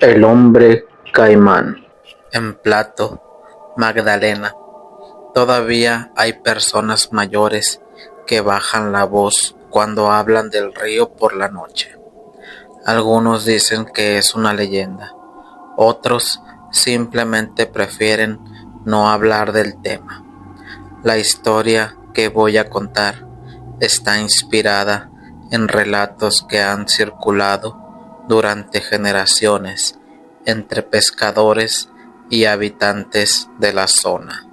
El hombre caimán. En Plato, Magdalena, todavía hay personas mayores que bajan la voz cuando hablan del río por la noche. Algunos dicen que es una leyenda, otros simplemente prefieren no hablar del tema. La historia que voy a contar está inspirada en relatos que han circulado durante generaciones entre pescadores y habitantes de la zona.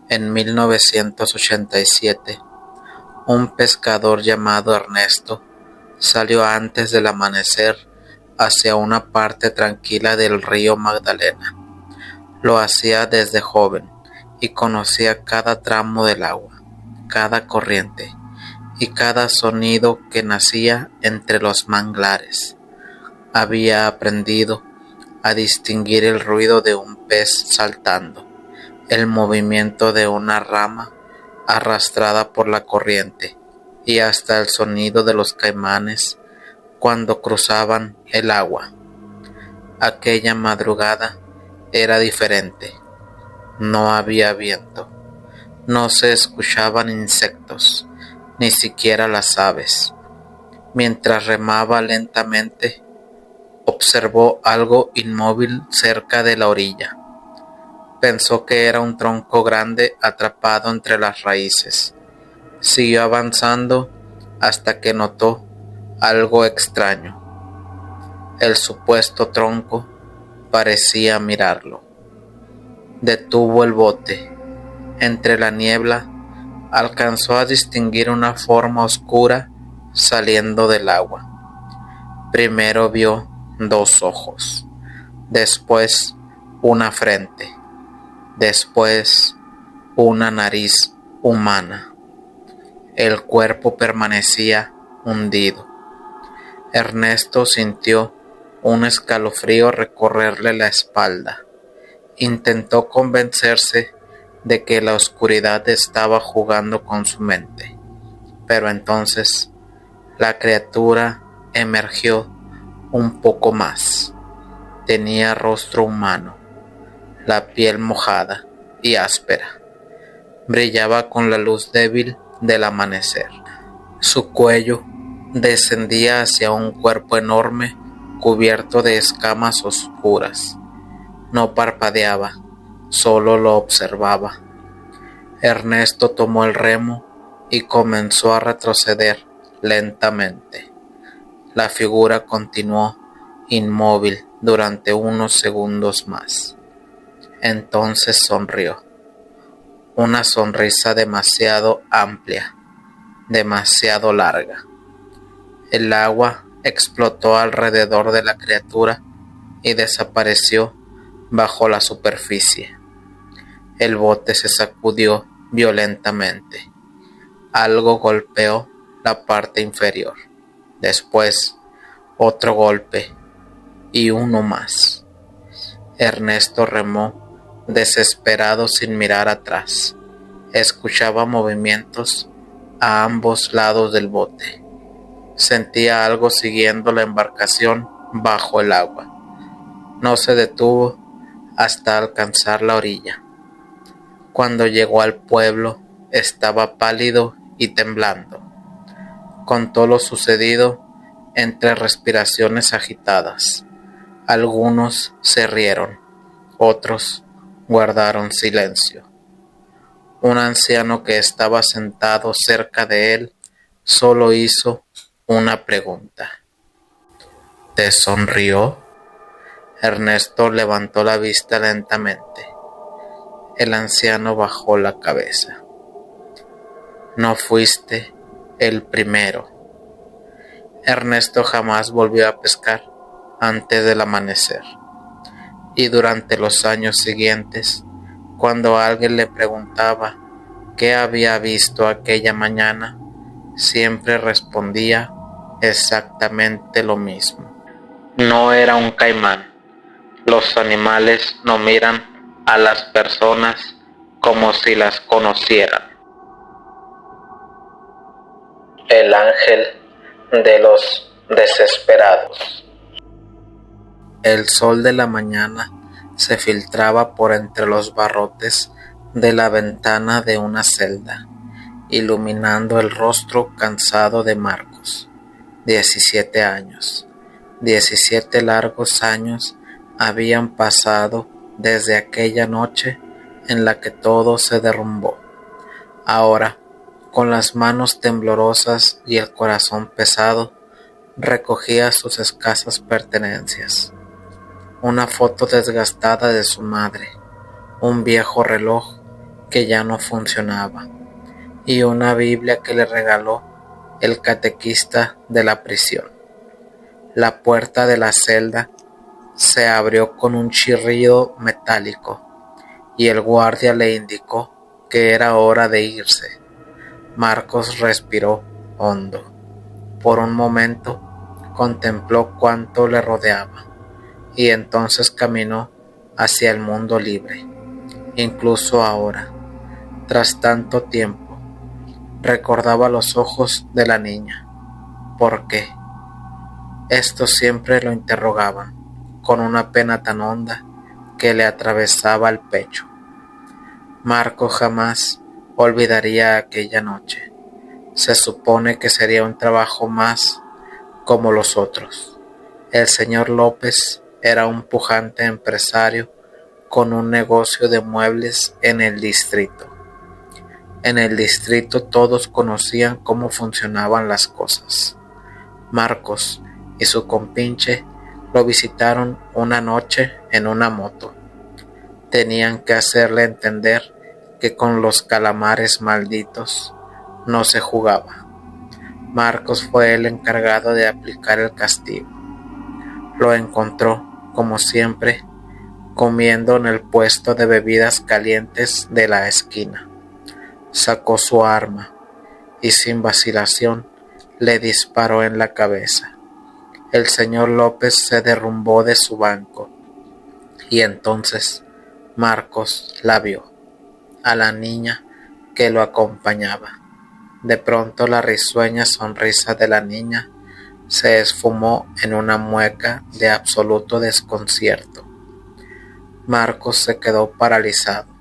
En 1987, un pescador llamado Ernesto salió antes del amanecer hacia una parte tranquila del río Magdalena. Lo hacía desde joven y conocía cada tramo del agua, cada corriente y cada sonido que nacía entre los manglares. Había aprendido a distinguir el ruido de un pez saltando, el movimiento de una rama arrastrada por la corriente y hasta el sonido de los caimanes cuando cruzaban el agua. Aquella madrugada era diferente. No había viento, no se escuchaban insectos, ni siquiera las aves. Mientras remaba lentamente, observó algo inmóvil cerca de la orilla. Pensó que era un tronco grande atrapado entre las raíces. Siguió avanzando hasta que notó algo extraño. El supuesto tronco parecía mirarlo. Detuvo el bote. Entre la niebla alcanzó a distinguir una forma oscura saliendo del agua. Primero vio dos ojos, después una frente, después una nariz humana. El cuerpo permanecía hundido. Ernesto sintió un escalofrío recorrerle la espalda. Intentó convencerse de que la oscuridad estaba jugando con su mente, pero entonces la criatura emergió un poco más. Tenía rostro humano, la piel mojada y áspera. Brillaba con la luz débil del amanecer. Su cuello descendía hacia un cuerpo enorme cubierto de escamas oscuras. No parpadeaba, solo lo observaba. Ernesto tomó el remo y comenzó a retroceder lentamente. La figura continuó inmóvil durante unos segundos más. Entonces sonrió. Una sonrisa demasiado amplia, demasiado larga. El agua explotó alrededor de la criatura y desapareció bajo la superficie. El bote se sacudió violentamente. Algo golpeó la parte inferior. Después, otro golpe y uno más. Ernesto remó desesperado sin mirar atrás. Escuchaba movimientos a ambos lados del bote. Sentía algo siguiendo la embarcación bajo el agua. No se detuvo hasta alcanzar la orilla. Cuando llegó al pueblo, estaba pálido y temblando. Contó lo sucedido entre respiraciones agitadas. Algunos se rieron, otros guardaron silencio. Un anciano que estaba sentado cerca de él solo hizo una pregunta. ¿Te sonrió? Ernesto levantó la vista lentamente. El anciano bajó la cabeza. No fuiste el primero. Ernesto jamás volvió a pescar antes del amanecer. Y durante los años siguientes, cuando alguien le preguntaba qué había visto aquella mañana, siempre respondía exactamente lo mismo. No era un caimán. Los animales no miran a las personas como si las conocieran. El ángel de los desesperados. El sol de la mañana se filtraba por entre los barrotes de la ventana de una celda, iluminando el rostro cansado de Marcos. 17 años. 17 largos años habían pasado desde aquella noche en la que todo se derrumbó. Ahora, con las manos temblorosas y el corazón pesado, recogía sus escasas pertenencias. Una foto desgastada de su madre, un viejo reloj que ya no funcionaba y una Biblia que le regaló el catequista de la prisión. La puerta de la celda se abrió con un chirrido metálico y el guardia le indicó que era hora de irse. Marcos respiró hondo. Por un momento contempló cuanto le rodeaba y entonces caminó hacia el mundo libre. Incluso ahora, tras tanto tiempo, recordaba los ojos de la niña. ¿Por qué? Estos siempre lo interrogaban, con una pena tan honda que le atravesaba el pecho. Marco jamás olvidaría aquella noche. Se supone que sería un trabajo más como los otros. El señor López era un pujante empresario con un negocio de muebles en el distrito. En el distrito todos conocían cómo funcionaban las cosas. Marcos y su compinche lo visitaron una noche en una moto. Tenían que hacerle entender que con los calamares malditos no se jugaba. Marcos fue el encargado de aplicar el castigo. Lo encontró, como siempre, comiendo en el puesto de bebidas calientes de la esquina. Sacó su arma y sin vacilación le disparó en la cabeza. El señor López se derrumbó de su banco y entonces Marcos la vio, a la niña que lo acompañaba. De pronto la risueña sonrisa de la niña se esfumó en una mueca de absoluto desconcierto. Marcos se quedó paralizado.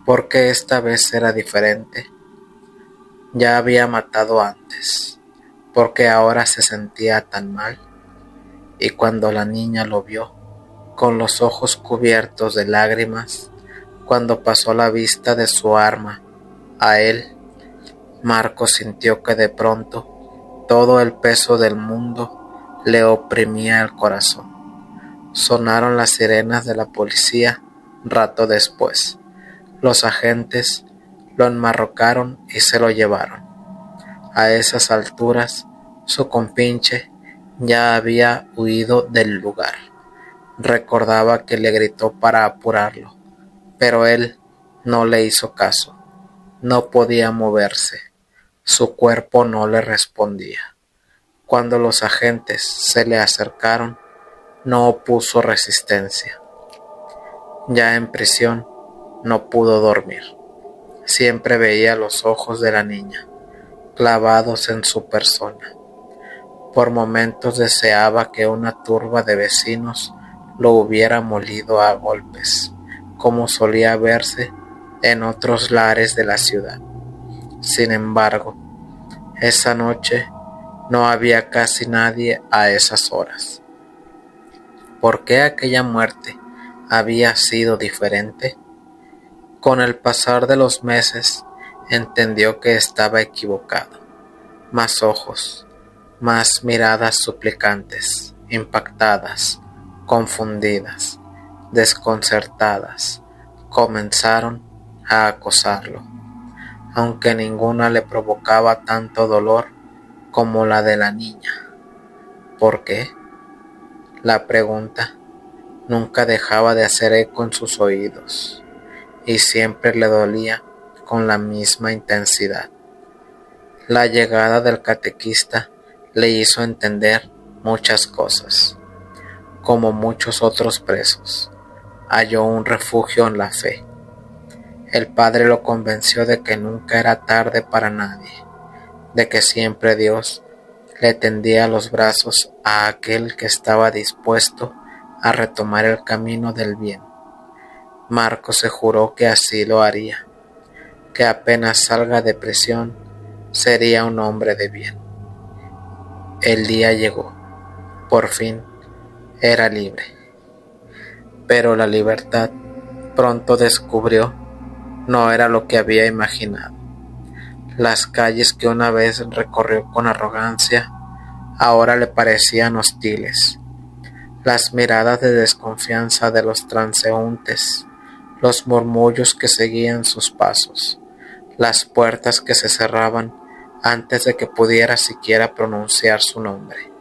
¿Por qué esta vez era diferente? Ya había matado antes. ¿Por qué ahora se sentía tan mal? Y cuando la niña lo vio, con los ojos cubiertos de lágrimas, cuando pasó la vista de su arma a él, Marcos sintió que de pronto todo el peso del mundo le oprimía el corazón. Sonaron las sirenas de la policía rato después. Los agentes lo enmarrocaron y se lo llevaron. A esas alturas, su compinche ya había huido del lugar. Recordaba que le gritó para apurarlo, pero él no le hizo caso. No podía moverse. Su cuerpo no le respondía. Cuando los agentes se le acercaron, no opuso resistencia. Ya en prisión, no pudo dormir. Siempre veía los ojos de la niña, clavados en su persona. Por momentos deseaba que una turba de vecinos lo hubiera molido a golpes, como solía verse en otros lares de la ciudad. Sin embargo, esa noche no había casi nadie a esas horas. ¿Por qué aquella muerte había sido diferente? Con el pasar de los meses, entendió que estaba equivocado. Más ojos, más miradas suplicantes, impactadas, confundidas, desconcertadas, comenzaron a acosarlo, aunque ninguna le provocaba tanto dolor como la de la niña. ¿Por qué? La pregunta nunca dejaba de hacer eco en sus oídos, y siempre le dolía con la misma intensidad. La llegada del catequista le hizo entender muchas cosas. Como muchos otros presos, halló un refugio en la fe. El padre lo convenció de que nunca era tarde para nadie, de que siempre Dios le tendía los brazos a aquel que estaba dispuesto a retomar el camino del bien. Marcos se juró que así lo haría, que apenas salga de prisión sería un hombre de bien. El día llegó, por fin era libre, pero la libertad, pronto descubrió, no era lo que había imaginado. Las calles que una vez recorrió con arrogancia ahora le parecían hostiles. Las miradas de desconfianza de los transeúntes, los murmullos que seguían sus pasos, las puertas que se cerraban antes de que pudiera siquiera pronunciar su nombre.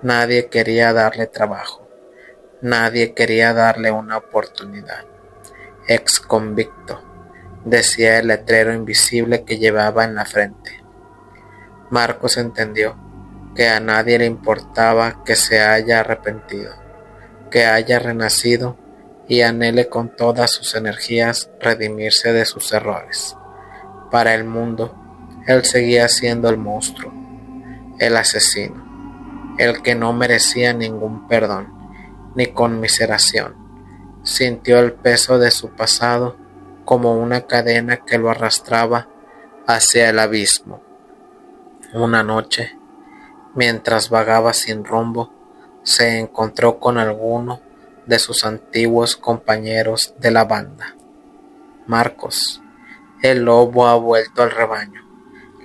Nadie quería darle trabajo, nadie quería darle una oportunidad. Ex convicto, decía el letrero invisible que llevaba en la frente. Marcos entendió que a nadie le importaba que se haya arrepentido, que haya renacido y anhele con todas sus energías redimirse de sus errores. Para el mundo, él seguía siendo el monstruo, el asesino, el que no merecía ningún perdón ni conmiseración. Sintió el peso de su pasado como una cadena que lo arrastraba hacia el abismo. Una noche, mientras vagaba sin rumbo, se encontró con alguno de sus antiguos compañeros de la banda. Marcos, el lobo ha vuelto al rebaño,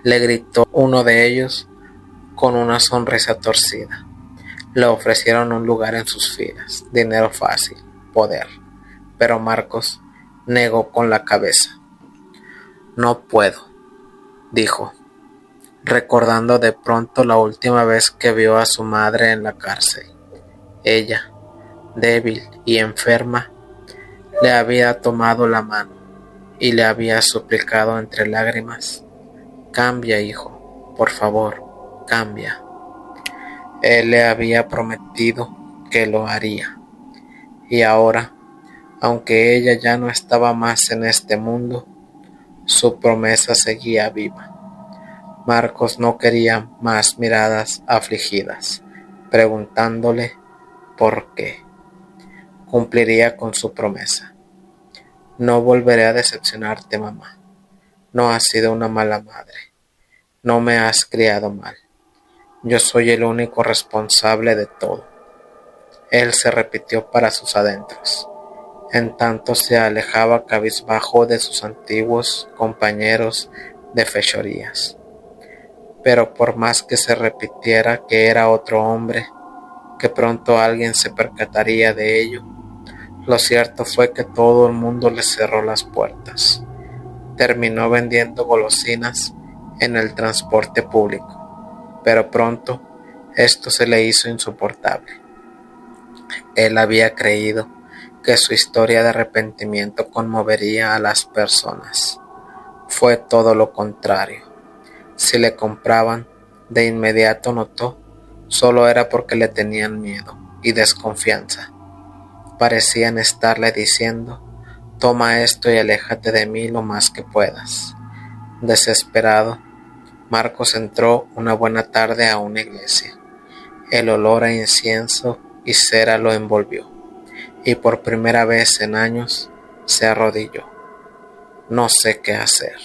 le gritó uno de ellos con una sonrisa torcida. Le ofrecieron un lugar en sus filas, dinero fácil, poder, pero Marcos negó con la cabeza. No puedo, dijo, recordando de pronto la última vez que vio a su madre en la cárcel. Ella, débil y enferma, le había tomado la mano y le había suplicado entre lágrimas: cambia, hijo, por favor, cambia. Él le había prometido que lo haría, y ahora, aunque ella ya no estaba más en este mundo, su promesa seguía viva. Marcos no quería más miradas afligidas, preguntándole por qué. Cumpliría con su promesa. No volveré a decepcionarte, mamá. No has sido una mala madre. No me has criado mal. Yo soy el único responsable de todo. Él se repitió para sus adentros, en tanto se alejaba cabizbajo de sus antiguos compañeros de fechorías. Pero por más que se repitiera que era otro hombre, que pronto alguien se percataría de ello, lo cierto fue que todo el mundo le cerró las puertas. Terminó vendiendo golosinas en el transporte público, pero pronto esto se le hizo insoportable. Él había creído que su historia de arrepentimiento conmovería a las personas. Fue todo lo contrario. Si le compraban, de inmediato notó, solo era porque le tenían miedo y desconfianza. Parecían estarle diciendo: toma esto y aléjate de mí lo más que puedas. Desesperado, Marcos entró una buena tarde a una iglesia. El olor a incienso y cera lo envolvió, y por primera vez en años se arrodilló. No sé qué hacer,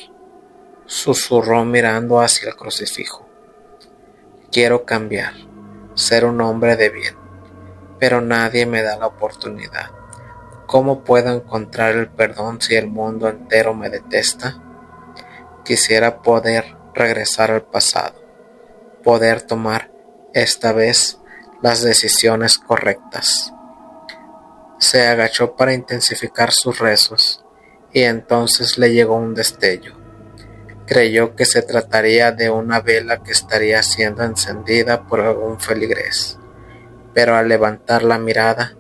susurró mirando hacia el crucifijo. Quiero cambiar, ser un hombre de bien, pero nadie me da la oportunidad. ¿Cómo puedo encontrar el perdón si el mundo entero me detesta? Quisiera poder regresar al pasado, poder tomar esta vez las decisiones correctas. Se agachó para intensificar sus rezos y entonces le llegó un destello. Creyó que se trataría de una vela que estaría siendo encendida por algún feligrés, pero al levantar la mirada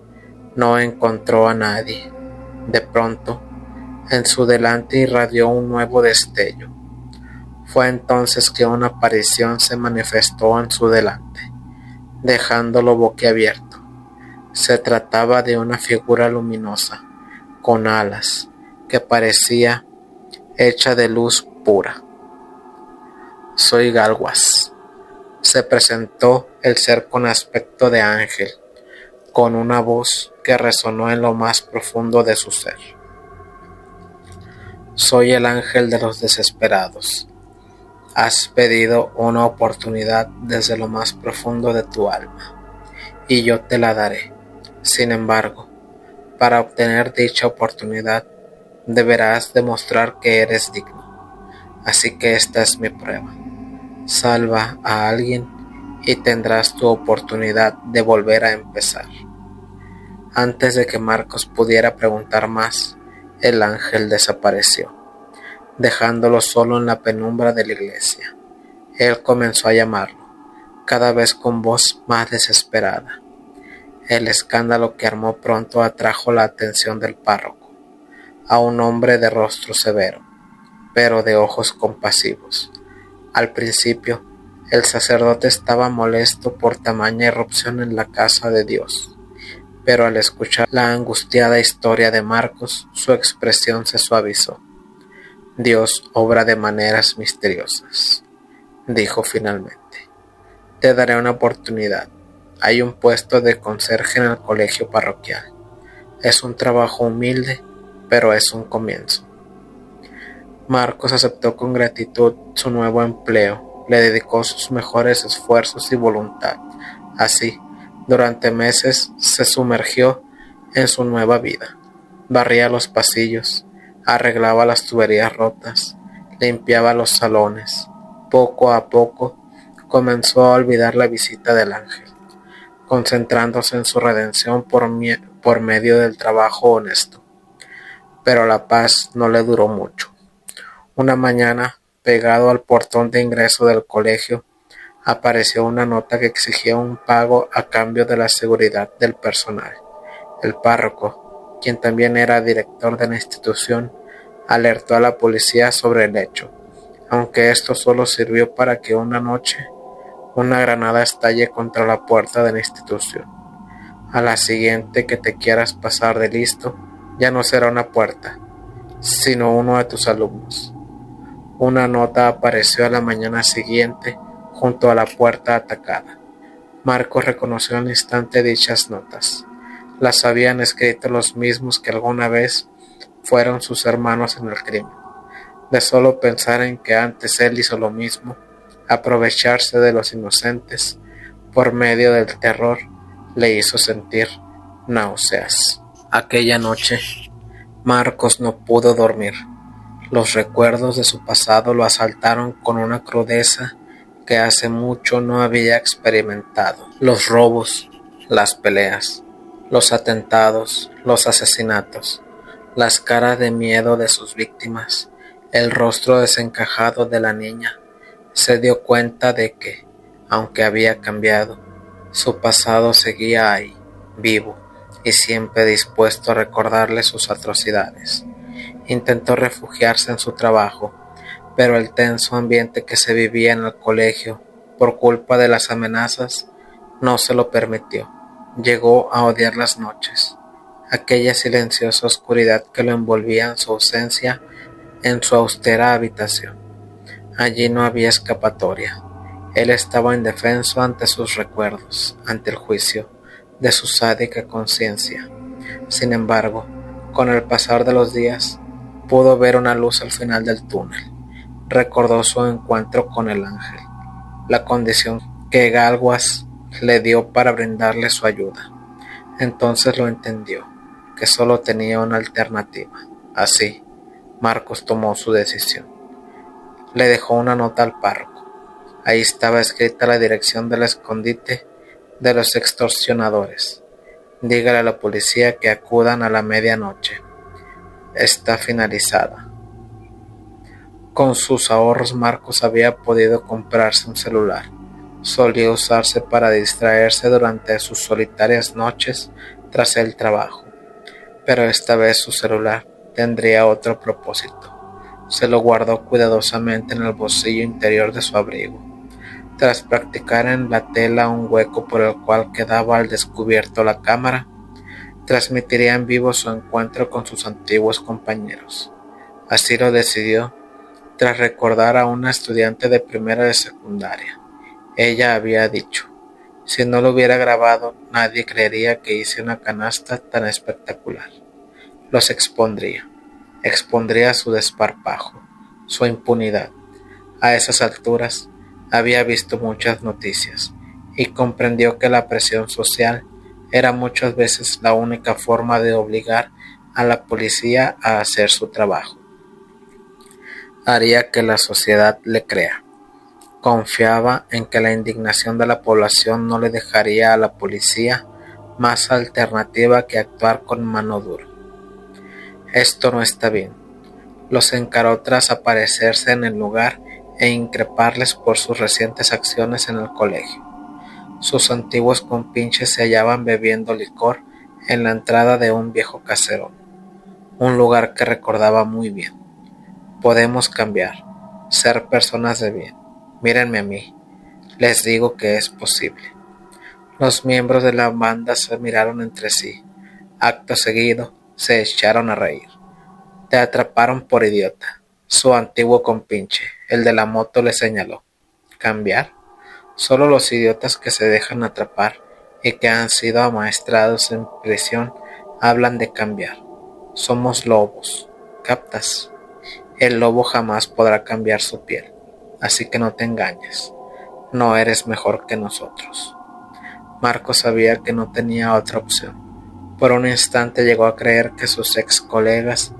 no encontró a nadie. De pronto, en su delante irradió un nuevo destello. Fue entonces que una aparición se manifestó en su delante, dejándolo boquiabierto. Se trataba de una figura luminosa, con alas, que parecía hecha de luz pura. Soy Galguas, se presentó el ser con aspecto de ángel. con una voz que resonó en lo más profundo de su ser. Soy el ángel de los desesperados. Has pedido una oportunidad desde lo más profundo de tu alma, y yo te la daré. Sin embargo, para obtener dicha oportunidad, deberás demostrar que eres digno. Así que esta es mi prueba. Salva a alguien y tendrás tu oportunidad de volver a empezar. Antes de que Marcos pudiera preguntar más, el ángel desapareció, dejándolo solo en la penumbra de la iglesia. Él comenzó a llamarlo, cada vez con voz más desesperada. El escándalo que armó pronto atrajo la atención del párroco, a un hombre de rostro severo, pero de ojos compasivos. Al principio, el sacerdote estaba molesto por tamaña irrupción en la casa de Dios, pero al escuchar la angustiada historia de Marcos, su expresión se suavizó. Dios obra de maneras misteriosas, dijo finalmente. Te daré una oportunidad. Hay un puesto de conserje en el colegio parroquial. Es un trabajo humilde, pero es un comienzo. Marcos aceptó con gratitud su nuevo empleo, le dedicó sus mejores esfuerzos y voluntad. Así, durante meses se sumergió en su nueva vida. Barría los pasillos, arreglaba las tuberías rotas, limpiaba los salones. Poco a poco comenzó a olvidar la visita del ángel, concentrándose en su redención por medio del trabajo honesto. Pero la paz no le duró mucho. Una mañana, pegado al portón de ingreso del colegio, apareció una nota que exigía un pago a cambio de la seguridad del personal. El párroco, quien también era director de la institución, alertó a la policía sobre el hecho, aunque esto solo sirvió para que una noche una granada estalle contra la puerta de la institución. A la siguiente que te quieras pasar de listo, ya no será una puerta, sino uno de tus alumnos. Una nota apareció a la mañana siguiente junto a la puerta atacada. Marcos reconoció al instante dichas notas. Las habían escrito los mismos que alguna vez fueron sus hermanos en el crimen. De solo pensar en que antes él hizo lo mismo, aprovecharse de los inocentes por medio del terror, le hizo sentir náuseas. Aquella noche, Marcos no pudo dormir. Los recuerdos de su pasado lo asaltaron con una crudeza que hace mucho no había experimentado. Los robos, las peleas, los atentados, los asesinatos, las caras de miedo de sus víctimas, el rostro desencajado de la niña. Se dio cuenta de que, aunque había cambiado, su pasado seguía ahí, vivo y siempre dispuesto a recordarle sus atrocidades. Intentó refugiarse en su trabajo, pero el tenso ambiente que se vivía en el colegio, por culpa de las amenazas, no se lo permitió. Llegó a odiar las noches, aquella silenciosa oscuridad que lo envolvía en su ausencia en su austera habitación. Allí no había escapatoria. Él estaba indefenso ante sus recuerdos, ante el juicio de su sádica conciencia. Sin embargo, con el pasar de los días, pudo ver una luz al final del túnel. Recordó su encuentro con el ángel, la condición que Galguas le dio para brindarle su ayuda. Entonces lo entendió, que solo tenía una alternativa. Así, Marcos tomó su decisión. Le dejó una nota al párroco. Ahí estaba escrita la dirección del escondite de los extorsionadores. Dígale a la policía que acudan a la medianoche. Está finalizada. Con sus ahorros Marcos había podido comprarse un celular. Solía usarse para distraerse durante sus solitarias noches tras el trabajo. Pero esta vez su celular tendría otro propósito. Se lo guardó cuidadosamente en el bolsillo interior de su abrigo. Tras practicar en la tela un hueco por el cual quedaba al descubierto la cámara, transmitiría en vivo su encuentro con sus antiguos compañeros. Así lo decidió, tras recordar a una estudiante de primera de secundaria. Ella había dicho: Si no lo hubiera grabado, nadie creería que hice una canasta tan espectacular. Los expondría su desparpajo, su impunidad. A esas alturas, había visto muchas noticias y comprendió que la presión social era muchas veces la única forma de obligar a la policía a hacer su trabajo. Haría que la sociedad le crea. Confiaba en que la indignación de la población no le dejaría a la policía más alternativa que actuar con mano dura. Esto no está bien. Los encaró tras aparecerse en el lugar e increparles por sus recientes acciones en el colegio. Sus antiguos compinches se hallaban bebiendo licor en la entrada de un viejo caserón, un lugar que recordaba muy bien. Podemos cambiar, ser personas de bien. Mírenme a mí, les digo que es posible. Los miembros de la banda se miraron entre sí. Acto seguido, se echaron a reír. Te atraparon por idiota. Su antiguo compinche, el de la moto, le señaló. ¿Cambiar? Solo los idiotas que se dejan atrapar y que han sido amaestrados en prisión hablan de cambiar. Somos lobos. ¿Captas? El lobo jamás podrá cambiar su piel, así que no te engañes. No eres mejor que nosotros. Marco sabía que no tenía otra opción. Por un instante llegó a creer que sus ex colegas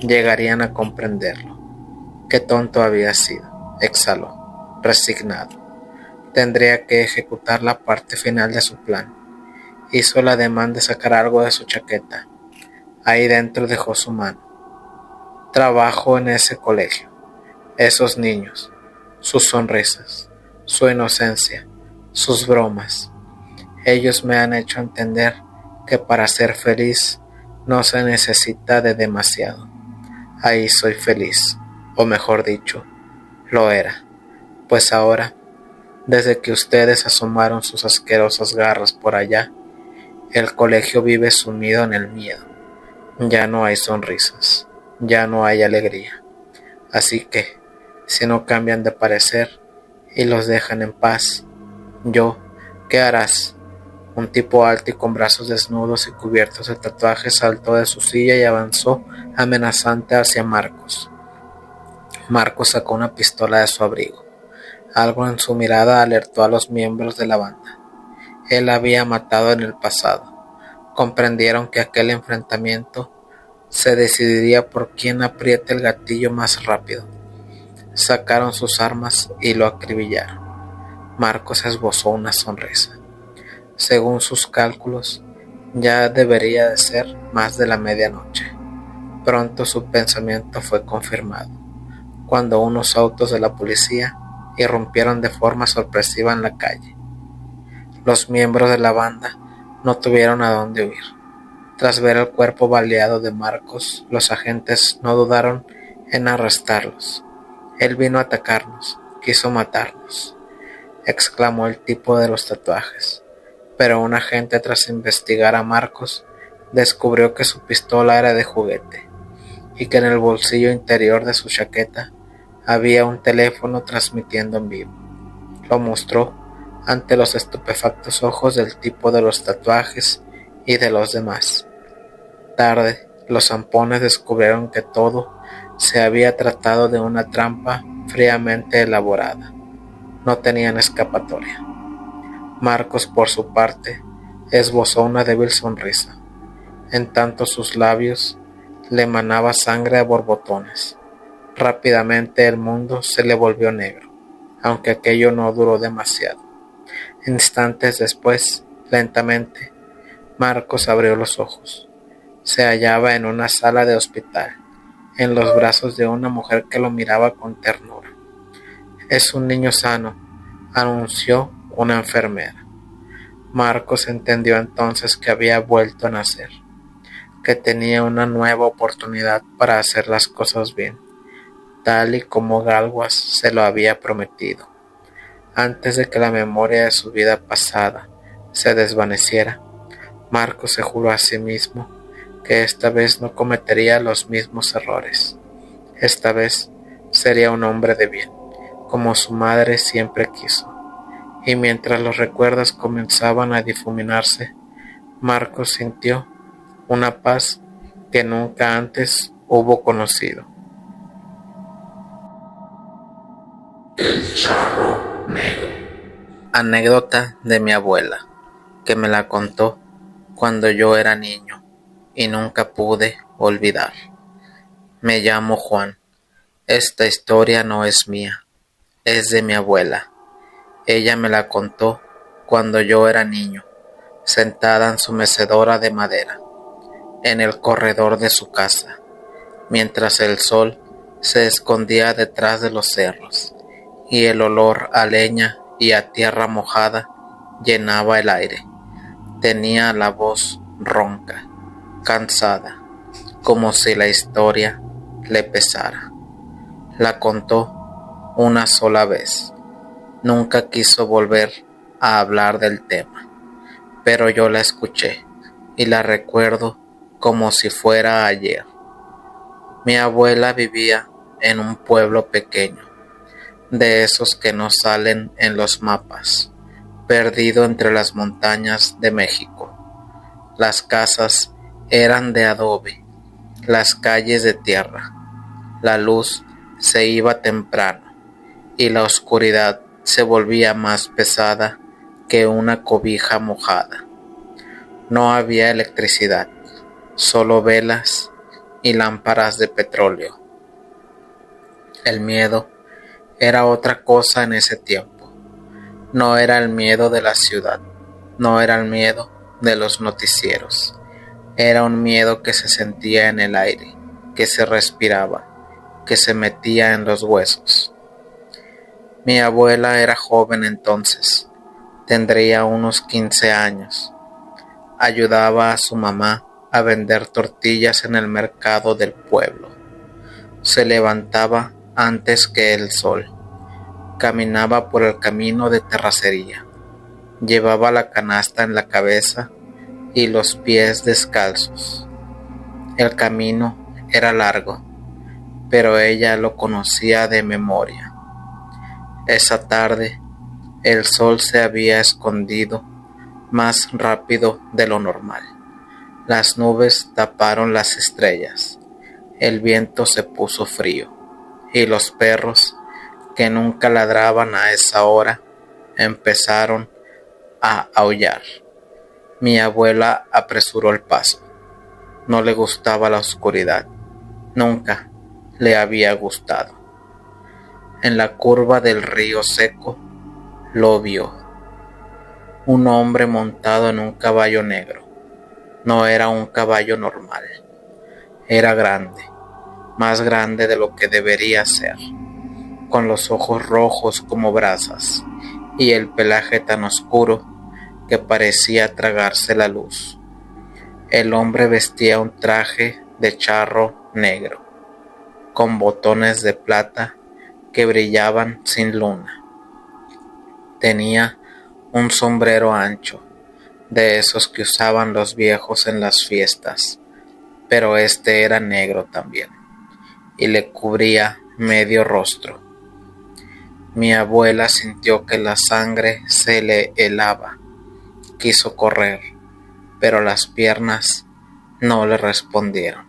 llegarían a comprenderlo. Qué tonto había sido, exhaló, resignado. Tendría que ejecutar la parte final de su plan. Hizo el ademán de sacar algo de su chaqueta. Ahí dentro dejó su mano. Trabajo en ese colegio. Esos niños, sus sonrisas, su inocencia, sus bromas. Ellos me han hecho entender que para ser feliz no se necesita de demasiado. Ahí soy feliz, o mejor dicho, lo era, pues ahora, desde que ustedes asomaron sus asquerosas garras por allá, el colegio vive sumido en el miedo. Ya no hay sonrisas, ya no hay alegría. Así que, si no cambian de parecer y los dejan en paz, ¿qué harás? Un tipo alto y con brazos desnudos y cubiertos de tatuajes saltó de su silla y avanzó amenazante hacia Marcos. Marcos sacó una pistola de su abrigo. Algo en su mirada alertó a los miembros de la banda. Él había matado en el pasado. Comprendieron que aquel enfrentamiento se decidiría por quién apriete el gatillo más rápido. Sacaron sus armas y lo acribillaron. Marcos esbozó una sonrisa. Según sus cálculos, ya debería de ser más de la medianoche. Pronto su pensamiento fue confirmado, cuando unos autos de la policía irrumpieron de forma sorpresiva en la calle. Los miembros de la banda no tuvieron a dónde huir. Tras ver el cuerpo baleado de Marcos, los agentes no dudaron en arrestarlos. Él vino a atacarnos, quiso matarnos, exclamó el tipo de los tatuajes. Pero un agente, tras investigar a Marcos, descubrió que su pistola era de juguete y que en el bolsillo interior de su chaqueta había un teléfono transmitiendo en vivo. Lo mostró ante los estupefactos ojos del tipo de los tatuajes y de los demás. Tarde, los zampones descubrieron que todo se había tratado de una trampa fríamente elaborada. No tenían escapatoria. Marcos, por su parte, esbozó una débil sonrisa. En tanto sus labios le manaba sangre a borbotones. Rápidamente el mundo se le volvió negro, aunque aquello no duró demasiado. Instantes después, lentamente, Marcos abrió los ojos. Se hallaba en una sala de hospital, en los brazos de una mujer que lo miraba con ternura. Es un niño sano, anunció una enfermera. Marcos entendió entonces que había vuelto a nacer, que tenía una nueva oportunidad para hacer las cosas bien, tal y como Galguas se lo había prometido. Antes de que la memoria de su vida pasada se desvaneciera, Marcos se juró a sí mismo que esta vez no cometería los mismos errores. Esta vez sería un hombre de bien, como su madre siempre quiso. y mientras los recuerdos comenzaban a difuminarse, Marcos sintió una paz que nunca antes hubo conocido. El charro negro. Anécdota de mi abuela, que me la contó cuando yo era niño y nunca pude olvidar. Me llamo Juan. Esta historia no es mía, es de mi abuela. Ella me la contó cuando yo era niño, sentada en su mecedora de madera, en el corredor de su casa, mientras el sol se escondía detrás de los cerros y el olor a leña y a tierra mojada llenaba el aire. Tenía la voz ronca, cansada, como si la historia le pesara. La contó una sola vez. Nunca quiso volver a hablar del tema, pero yo la escuché y la recuerdo como si fuera ayer. Mi abuela vivía en un pueblo pequeño, de esos que no salen en los mapas, perdido entre las montañas de México. Las casas eran de adobe, las calles de tierra. La luz se iba temprano y la oscuridad se volvía más pesada que una cobija mojada. No había electricidad, solo velas y lámparas de petróleo. El miedo era otra cosa en ese tiempo. No era el miedo de la ciudad, no era el miedo de los noticieros. Era un miedo que se sentía en el aire, que se respiraba, que se metía en los huesos. Mi abuela era joven entonces, tendría unos 15 años. Ayudaba a su mamá a vender tortillas en el mercado del pueblo. Se levantaba antes que el sol. Caminaba por el camino de terracería. Llevaba la canasta en la cabeza y los pies descalzos. El camino era largo, pero ella lo conocía de memoria. Esa tarde, el sol se había escondido más rápido de lo normal. Las nubes taparon las estrellas. El viento se puso frío y los perros, que nunca ladraban a esa hora, empezaron a aullar. Mi abuela apresuró el paso. No le gustaba la oscuridad. Nunca le había gustado. En la curva del río seco lo vio. Un hombre montado en un caballo negro. No era un caballo normal. Era grande, más grande de lo que debería ser, con los ojos rojos como brasas y el pelaje tan oscuro que parecía tragarse la luz. El hombre vestía un traje de charro negro, con botones de plata que brillaban sin luna. Tenía un sombrero ancho, de esos que usaban los viejos en las fiestas, pero este era negro también, y le cubría medio rostro. Mi abuela sintió que la sangre se le helaba. Quiso correr, pero las piernas no le respondieron.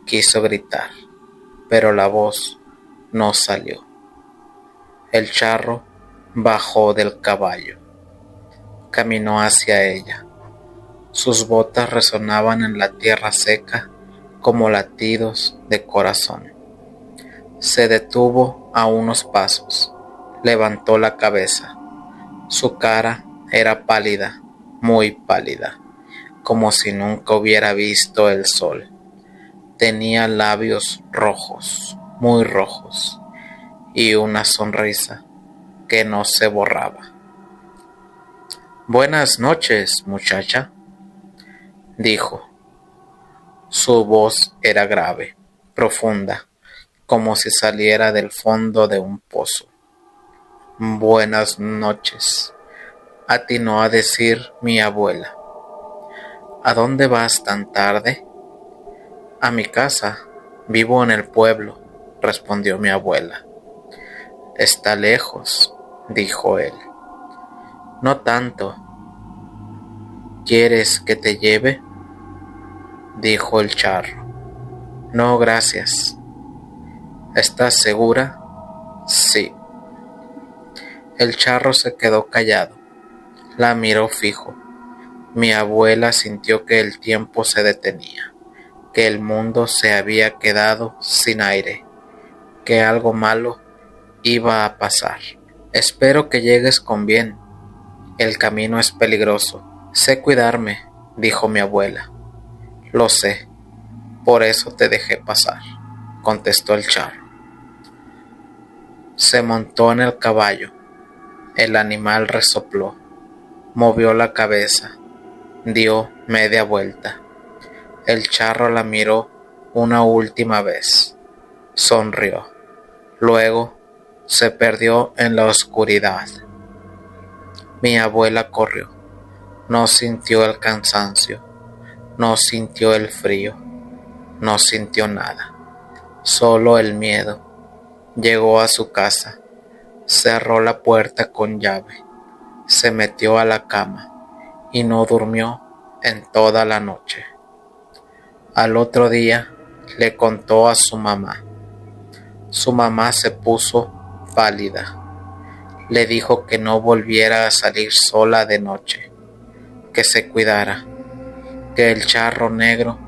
Quiso gritar, pero la voz no salió. El charro bajó del caballo. Caminó hacia ella. Sus botas resonaban en la tierra seca como latidos de corazón. Se detuvo a unos pasos. Levantó la cabeza. Su cara era pálida, muy pálida, como si nunca hubiera visto el sol. Tenía labios rojos, muy rojos, y una sonrisa que no se borraba. «Buenas noches, muchacha», dijo. Su voz era grave, profunda, como si saliera del fondo de un pozo. «Buenas noches», atinó a decir mi abuela. «¿A dónde vas tan tarde?» «A mi casa. Vivo en el pueblo», respondió mi abuela. «Está lejos», dijo él. No tanto. ¿Quieres que te lleve?, dijo el charro. No, gracias. ¿Estás segura? Sí. El charro se quedó callado. La miró fijo. Mi abuela sintió que el tiempo se detenía, que el mundo se había quedado sin aire, que algo malo iba a pasar. Espero que llegues con bien. El camino es peligroso. Sé cuidarme, dijo mi abuela. Lo sé, por eso te dejé pasar, contestó el charro. Se montó en el caballo. El animal resopló, movió la cabeza, dio media vuelta. El charro la miró una última vez. Sonrió. Luego se perdió en la oscuridad. Mi abuela corrió. No sintió el cansancio, no sintió el frío, no sintió nada, solo el miedo. Llegó a su casa, cerró la puerta con llave, se metió a la cama y no durmió en toda la noche. Al otro día le contó a su mamá. Su mamá se puso pálida. Le dijo que no volviera a salir sola de noche, que se cuidara, que el charro negro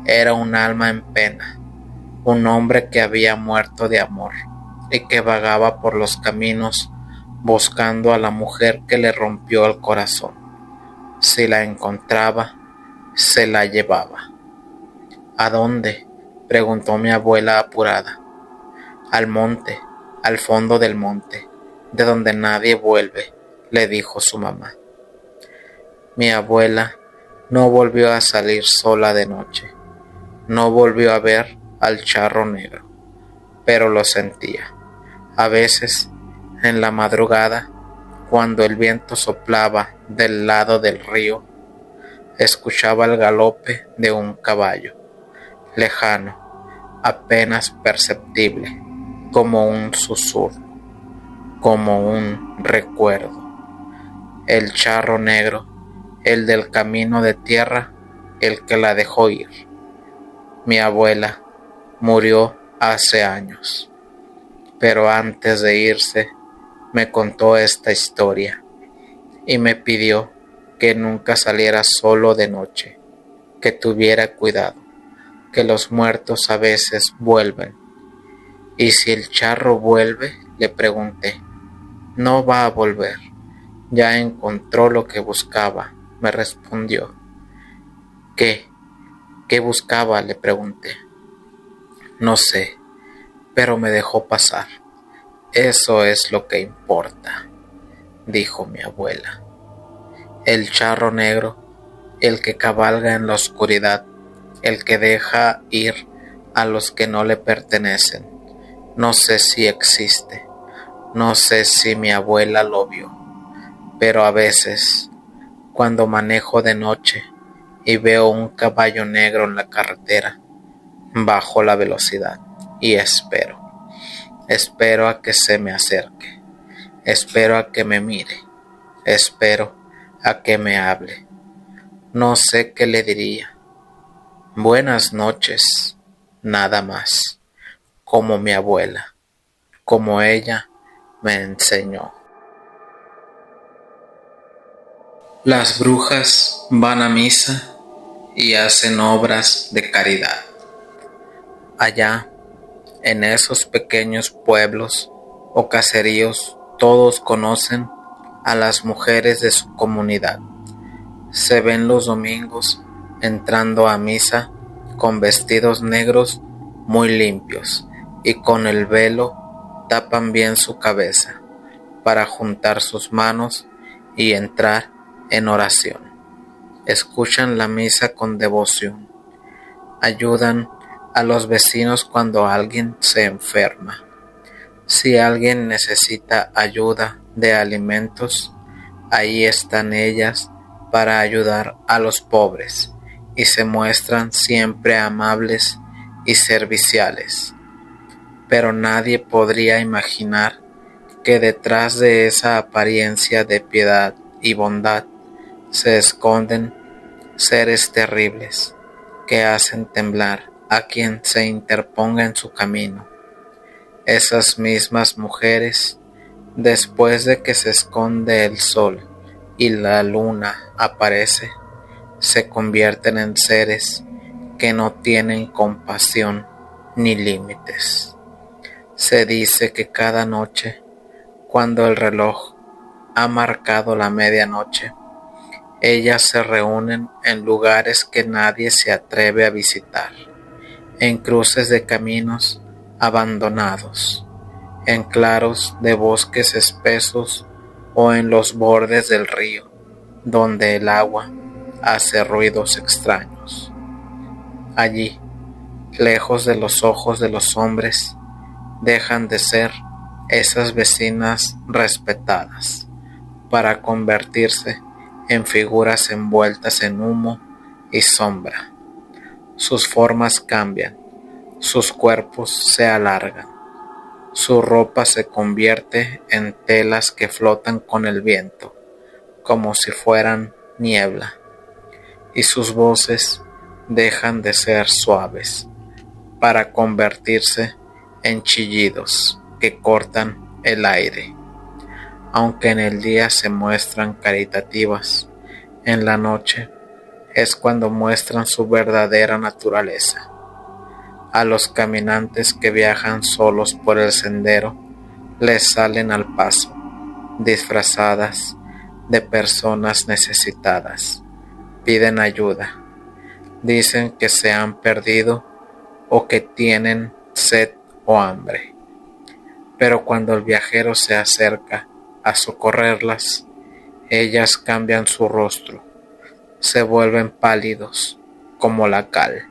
era un alma en pena, un hombre que había muerto de amor y que vagaba por los caminos buscando a la mujer que le rompió el corazón. Si la encontraba, se la llevaba. ¿A dónde?, preguntó mi abuela apurada. Al monte, al fondo del monte, de donde nadie vuelve, le dijo su mamá. Mi abuela no volvió a salir sola de noche, no volvió a ver al charro negro, pero lo sentía. A veces, en la madrugada, cuando el viento soplaba del lado del río, escuchaba el galope de un caballo, lejano, apenas perceptible, como un susurro, como un recuerdo. El charro negro, el del camino de tierra, el que la dejó ir. Mi abuela murió hace años, pero antes de irse me contó esta historia y me pidió que nunca saliera solo de noche, que tuviera cuidado, que los muertos a veces vuelven. ¿Y si el charro vuelve?, le pregunté. No va a volver. Ya encontró lo que buscaba, me respondió. ¿Qué? ¿Qué buscaba?, le pregunté. No sé, pero me dejó pasar. Eso es lo que importa, dijo mi abuela. El charro negro, el que cabalga en la oscuridad, el que deja ir a los que no le pertenecen. No sé si existe, no sé si mi abuela lo vio, pero a veces, cuando manejo de noche y veo un caballo negro en la carretera, bajo la velocidad y espero a que se me acerque, espero a que me mire, espero a que me hable. No sé qué le diría. Buenas noches, nada más, como mi abuela, como ella me enseñó. Las brujas van a misa y hacen obras de caridad. Allá, en esos pequeños pueblos o caseríos, todos conocen a las mujeres de su comunidad. Se ven los domingos entrando a misa con vestidos negros muy limpios y con el velo tapan bien su cabeza para juntar sus manos y entrar en oración. Escuchan la misa con devoción. Ayudan a los vecinos cuando alguien se enferma. Si alguien necesita ayuda de alimentos, ahí están ellas para ayudar a los pobres y se muestran siempre amables y serviciales. Pero nadie podría imaginar que detrás de esa apariencia de piedad y bondad se esconden seres terribles que hacen temblar a quien se interponga en su camino. Esas mismas mujeres, después de que se esconde el sol y la luna aparece, se convierten en seres que no tienen compasión ni límites. Se dice que cada noche, cuando el reloj ha marcado la medianoche, ellas se reúnen en lugares que nadie se atreve a visitar, en cruces de caminos abandonados, en claros de bosques espesos o en los bordes del río, donde el agua hace ruidos extraños. Allí, lejos de los ojos de los hombres, dejan de ser esas vecinas respetadas para convertirse en figuras envueltas en humo y sombra. Sus formas cambian, sus cuerpos se alargan, su ropa se convierte en telas que flotan con el viento, como si fueran niebla, y sus voces dejan de ser suaves para convertirse en chillidos que cortan el aire. Aunque en el día se muestran caritativas, en la noche es cuando muestran su verdadera naturaleza. A los caminantes que viajan solos por el sendero les salen al paso, disfrazadas de personas necesitadas. Piden ayuda, dicen que se han perdido o que tienen sed o hambre. Pero cuando el viajero se acerca a socorrerlas, ellas cambian su rostro, se vuelven pálidos como la cal.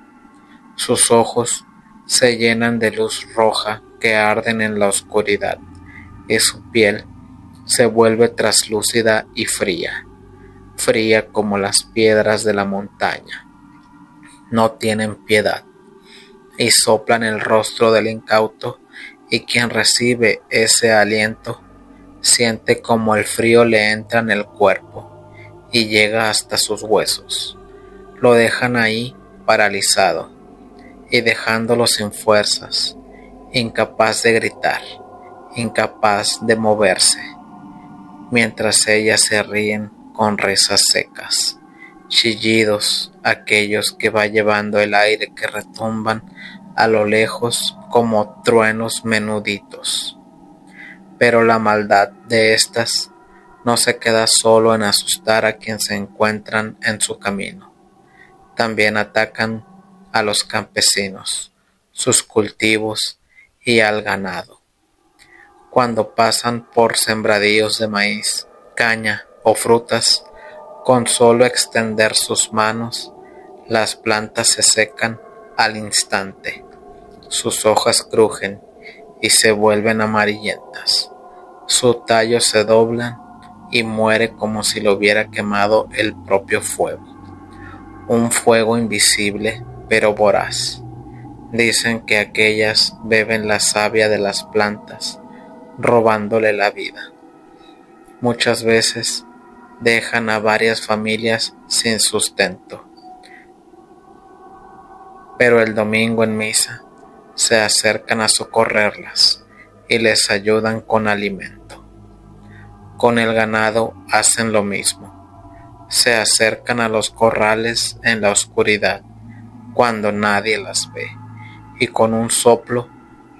Sus ojos se llenan de luz roja que arden en la oscuridad, y su piel se vuelve traslúcida y fría, fría como las piedras de la montaña. No tienen piedad, y soplan el rostro del incauto, y quien recibe ese aliento siente como el frío le entra en el cuerpo y llega hasta sus huesos. Lo dejan ahí paralizado y dejándolo sin fuerzas, incapaz de gritar, incapaz de moverse, mientras ellas se ríen con risas secas, chillidos aquellos que va llevando el aire que retumban a lo lejos como truenos menuditos. Pero la maldad de estas no se queda solo en asustar a quien se encuentran en su camino. También atacan a los campesinos, sus cultivos y al ganado. Cuando pasan por sembradíos de maíz, caña o frutas, con solo extender sus manos, las plantas se secan al instante. Sus hojas crujen y se vuelven amarillentas. Su tallo se dobla y muere como si lo hubiera quemado el propio fuego. Un fuego invisible pero voraz. Dicen que aquellas beben la savia de las plantas, robándole la vida. Muchas veces dejan a varias familias sin sustento. Pero el domingo en misa se acercan a socorrerlas y les ayudan con alimento. Con el ganado hacen lo mismo. Se acercan a los corrales en la oscuridad, cuando nadie las ve, y con un soplo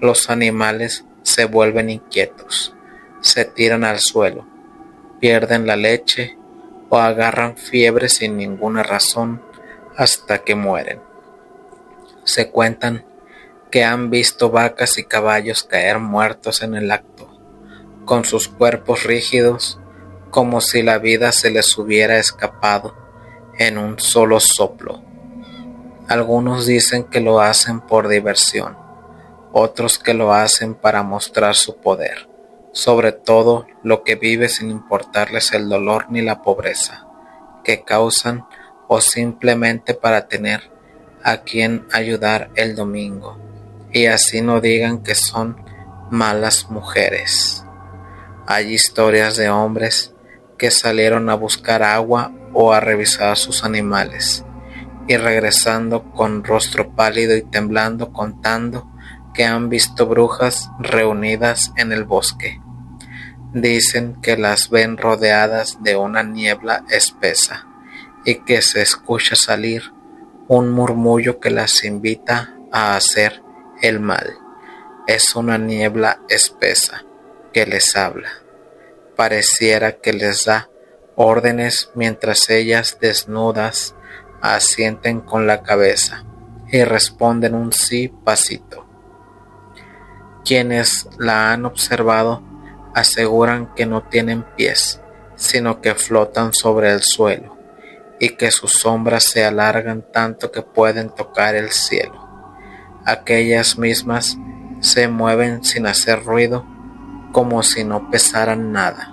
los animales se vuelven inquietos, se tiran al suelo, pierden la leche o agarran fiebre sin ninguna razón hasta que mueren. Se cuentan que han visto vacas y caballos caer muertos en el acto, con sus cuerpos rígidos, como si la vida se les hubiera escapado en un solo soplo. Algunos dicen que lo hacen por diversión, otros que lo hacen para mostrar su poder, sobre todo lo que vive sin importarles el dolor ni la pobreza que causan, o simplemente para tener a quien ayudar el domingo, y así no digan que son malas mujeres. Hay historias de hombres que salieron a buscar agua o a revisar sus animales, y regresando con rostro pálido y temblando contando que han visto brujas reunidas en el bosque. Dicen que las ven rodeadas de una niebla espesa y que se escucha salir un murmullo que las invita a hacer el mal. Es una niebla espesa que les habla. Pareciera que les da órdenes mientras ellas desnudas asienten con la cabeza y responden un sí pasito. Quienes la han observado aseguran que no tienen pies, sino que flotan sobre el suelo y que sus sombras se alargan tanto que pueden tocar el cielo. Aquellas mismas se mueven sin hacer ruido, como si no pesaran nada.